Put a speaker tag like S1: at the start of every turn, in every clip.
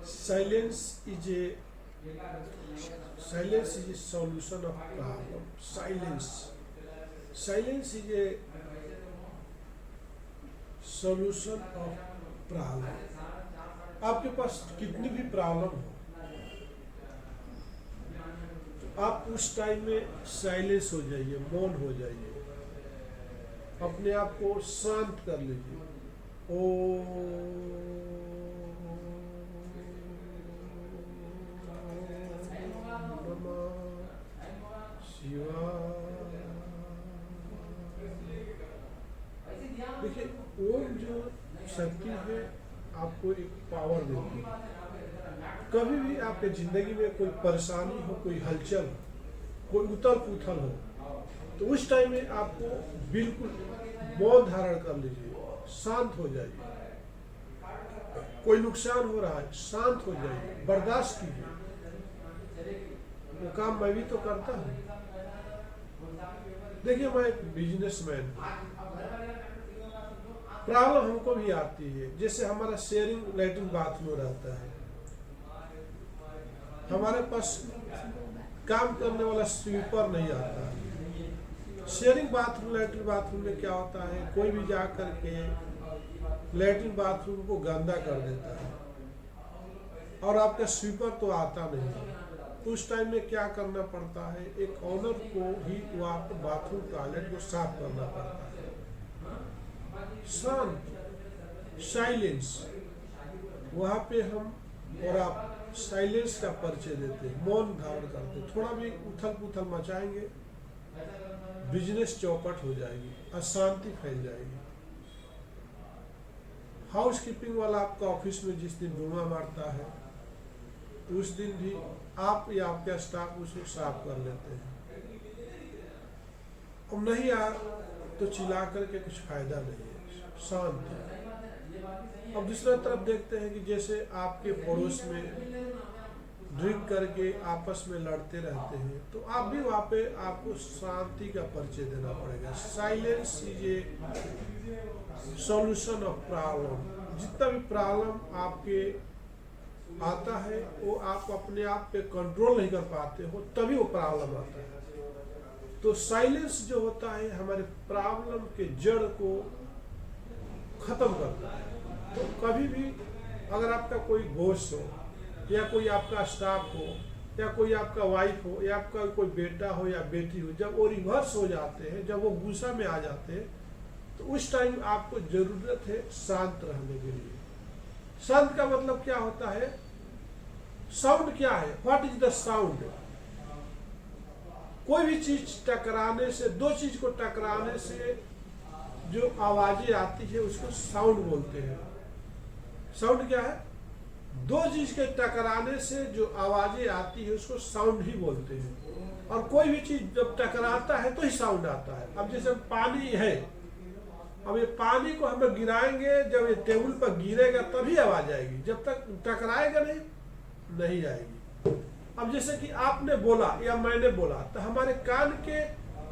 S1: Silence is a silence is a solution of problem. Silence is a solution of problem. आपके पास कितनी भी problem हो, आप उस टाइम में साइलेंस हो जाइए, मौन हो जाइए, अपने आप को शांत कर लीजिए। ओ देखिए, ओम जो शक्ति है आपको एक पावर देती है। कभी भी आपके जिंदगी में कोई परेशानी हो, कोई हलचल हो, कोई उथल पुथल हो, तो उस टाइम में आपको बिल्कुल मौन धारण कर लीजिए, शांत हो जाइए। कोई नुकसान हो रहा है, शांत हो जाइए, बर्दाश्त कीजिए। वो काम मैं भी तो करता हूँ। देखिए, मैं एक बिजनेसमैन हूँ, प्रॉब्लम हमको भी आती है। जैसे हमारा शेयरिंग लैट्रिन बाथरूम रहता है, हमारे पास काम करने वाला स्वीपर नहीं आता है। शेयरिंग बाथरूम लैट्रिन बाथरूम में क्या होता है, कोई भी जा करके लैट्रिन बाथरूम को गंदा कर देता है और आपका स्वीपर तो आता नहीं है। तो उस टाइम में क्या करना पड़ता है, एक ऑनर को ही वहाँ पर बाथरूम टॉयलेट को साफ करना पड़ता है। शांत, साइलेंस, वहाँ पे हम और आप साइलेंस का परिचय देते हैं, मौन धारण करते हैं। थोड़ा भी उथल पुथल मचाएंगे, बिजनेस चौपट हो जाएगी, अशांति फैल जाएगी। हाउस कीपिंग वाला आपका ऑफिस में जिस दिन धुआं मारता है, उस दिन भी आप या आपका स्टाफ उसे साफ कर लेते हैं। अब नहीं आ तो चिल्ला करके कुछ फायदा नहीं है, शांत। अब दूसरा तरफ देखते हैं कि जैसे आपके पड़ोस में ड्रिंक करके आपस में लड़ते रहते हैं, तो आप भी वहाँ पे आपको शांति का परिचय देना पड़ेगा। Silence is a solution of problem. जितना भी प्रॉब्लम आपके आता है, वो आप अपने आप पे कंट्रोल नहीं कर पाते हो, तभी वो प्रॉब्लम आता है। तो साइलेंस जो होता है, हमारे प्रॉब्लम के जड़ को खत्म करता है। तो कभी भी अगर आपका कोई बॉस हो, या कोई आपका स्टाफ हो, या कोई आपका वाइफ हो, या आपका कोई बेटा हो या बेटी हो, जब वो रिवर्स हो जाते हैं, जब वो गुस्सा में आ जाते हैं, तो उस टाइम आपको जरूरत है शांत रहने के लिए। शांत का मतलब क्या होता है? साउंड क्या है? What is the sound? कोई भी चीज टकराने से, दो चीज को टकराने से जो आवाजें आती है उसको साउंड बोलते हैं। साउंड क्या है? दो चीज के टकराने से जो आवाजें आती है उसको साउंड ही बोलते हैं। और कोई भी चीज जब टकराता है तो ही साउंड आता है। अब जैसे पानी है, अब ये पानी को हम गिराएंगे, जब ये टेबल पर गिरेगा तभी आवाज आएगी, जब तक टकराएगा नहीं आएगी। अब जैसे कि आपने बोला या मैंने बोला, तो हमारे कान के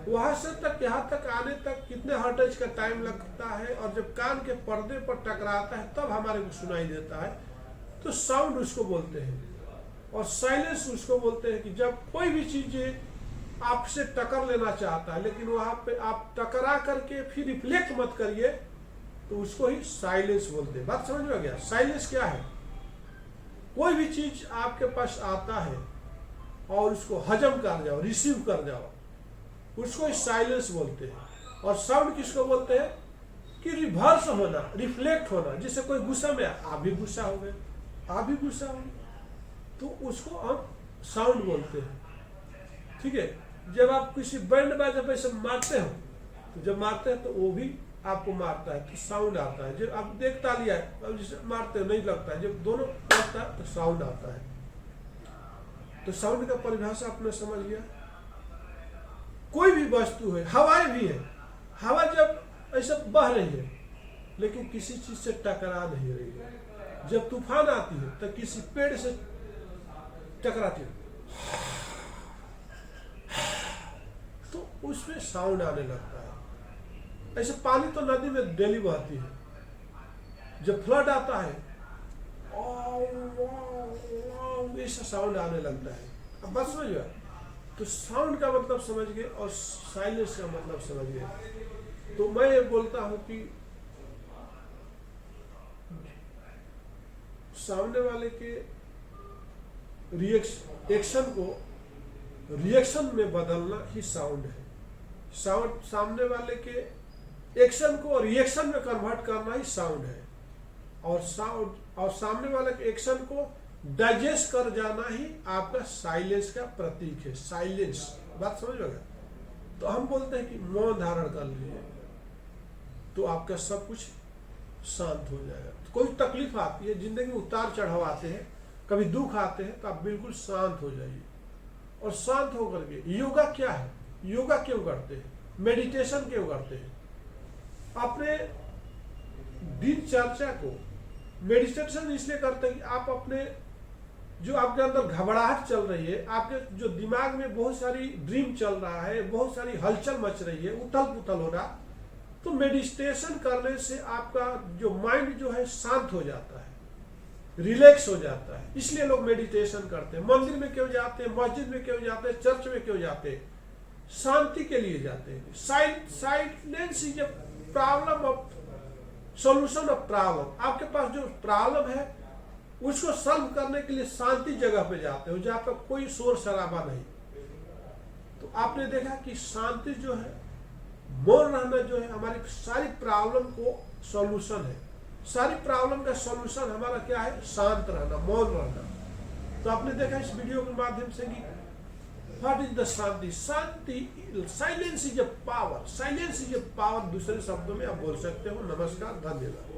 S1: वहां से तक यहाँ तक आने तक कितने हर्ट्ज का टाइम लगता है, और जब कान के पर्दे पर टकराता है तब हमारे को सुनाई देता है। तो साउंड उसको बोलते हैं। और साइलेंस उसको बोलते हैं कि जब कोई भी चीज आपसे टक्कर लेना चाहता है, लेकिन वहां पे आप टकरा करके फिर रिफ्लेक्ट मत करिए, तो उसको ही साइलेंस बोलते हैं। बात समझ में आ गया? साइलेंस क्या है? कोई भी चीज आपके पास आता है और उसको हजम कर जाओ, रिसीव कर जाओ, उसको ही साइलेंस बोलते हैं। और साउंड किसको बोलते हैं? कि रिवर्स होना, रिफ्लेक्ट होना। जैसे कोई गुस्सा में, आप भी गुस्सा हो गए, आप भी गुस्सा हो गए, तो उसको हम साउंड बोलते हैं। ठीक है? जब आप किसी बैंड बाजा पे से मारते हो, तो जब मारते हैं तो वो भी आपको मारता है, तो साउंड आता है। जब आप देख तालिया है, अब जिसे मारते हो नहीं लगता है, जब दोनों लगता है तो साउंड आता है। तो साउंड का परिभाषा आपने समझ लिया। कोई भी वस्तु है, हवाएं भी है, हवा जब ऐसा बह रही है लेकिन किसी चीज से टकरा नहीं रही है, जब तूफान आती है तो किसी पेड़ से टकराती है, तो उसमें साउंड आने लगता है। ऐसे पानी तो नदी में डेली बहती है, जब फ्लड आता है ऐसा साउंड आने लगता है। अब बात समझ गया? तो साउंड का मतलब समझ गए और साइलेंस का मतलब समझ गए। तो मैं ये बोलता हूं कि सामने वाले के एक्शन को रिएक्शन में बदलना ही साउंड है। साउंड सामने वाले के एक्शन को रिएक्शन में कन्वर्ट करना ही साउंड है। और सामने वाले के एक्शन को डाइजेस्ट कर जाना ही आपका साइलेंस का प्रतीक है। साइलेंस, बात समझ लो। तो हम बोलते हैं कि मौन धारण कर लीजिए तो आपका सब कुछ शांत हो जाएगा। तो कोई तकलीफ आती है, जिंदगी में उतार चढ़ाव आते हैं, कभी दुख आते हैं, तो आप बिल्कुल शांत हो जाइए। और शांत होकर के योगा क्या है, योगा क्यों करते हैं, मेडिटेशन क्यों करते हैं? अपने दिनचर्या को मेडिटेशन इसलिए करते हैं कि आप अपने जो आपके अंदर घबराहट चल रही है, आपके जो दिमाग में बहुत सारी ड्रीम चल रहा है, बहुत सारी हलचल मच रही है, उथल पुथल हो रहा, तो मेडिटेशन करने से आपका जो माइंड जो है शांत हो जाता है, रिलैक्स हो जाता है। इसलिए लोग मेडिटेशन करते हैं। मंदिर में क्यों जाते हैं, मस्जिद में क्यों जाते हैं, चर्च में क्यों जाते हैं? शांति के लिए जाते हैं। Silence is a problem of solution of problem. आपके पास जो प्रॉब्लम है उसको सॉल्व करने के लिए शांति जगह पे जाते हो जहां पर कोई शोर शराबा नहीं। तो आपने देखा कि शांति जो है, मौन रहना जो है, हमारी सारी प्रॉब्लम को सॉल्यूशन है। सारी प्रॉब्लम का सॉल्यूशन हमारा क्या है? शांत रहना, मौन रहना। तो आपने देखा इस वीडियो के माध्यम से कि what is the Shanti. Shanti, silence is a power. Silence is a power, दूसरे शब्दों में आप बोल सकते हो। नमस्कार, धन्यवाद।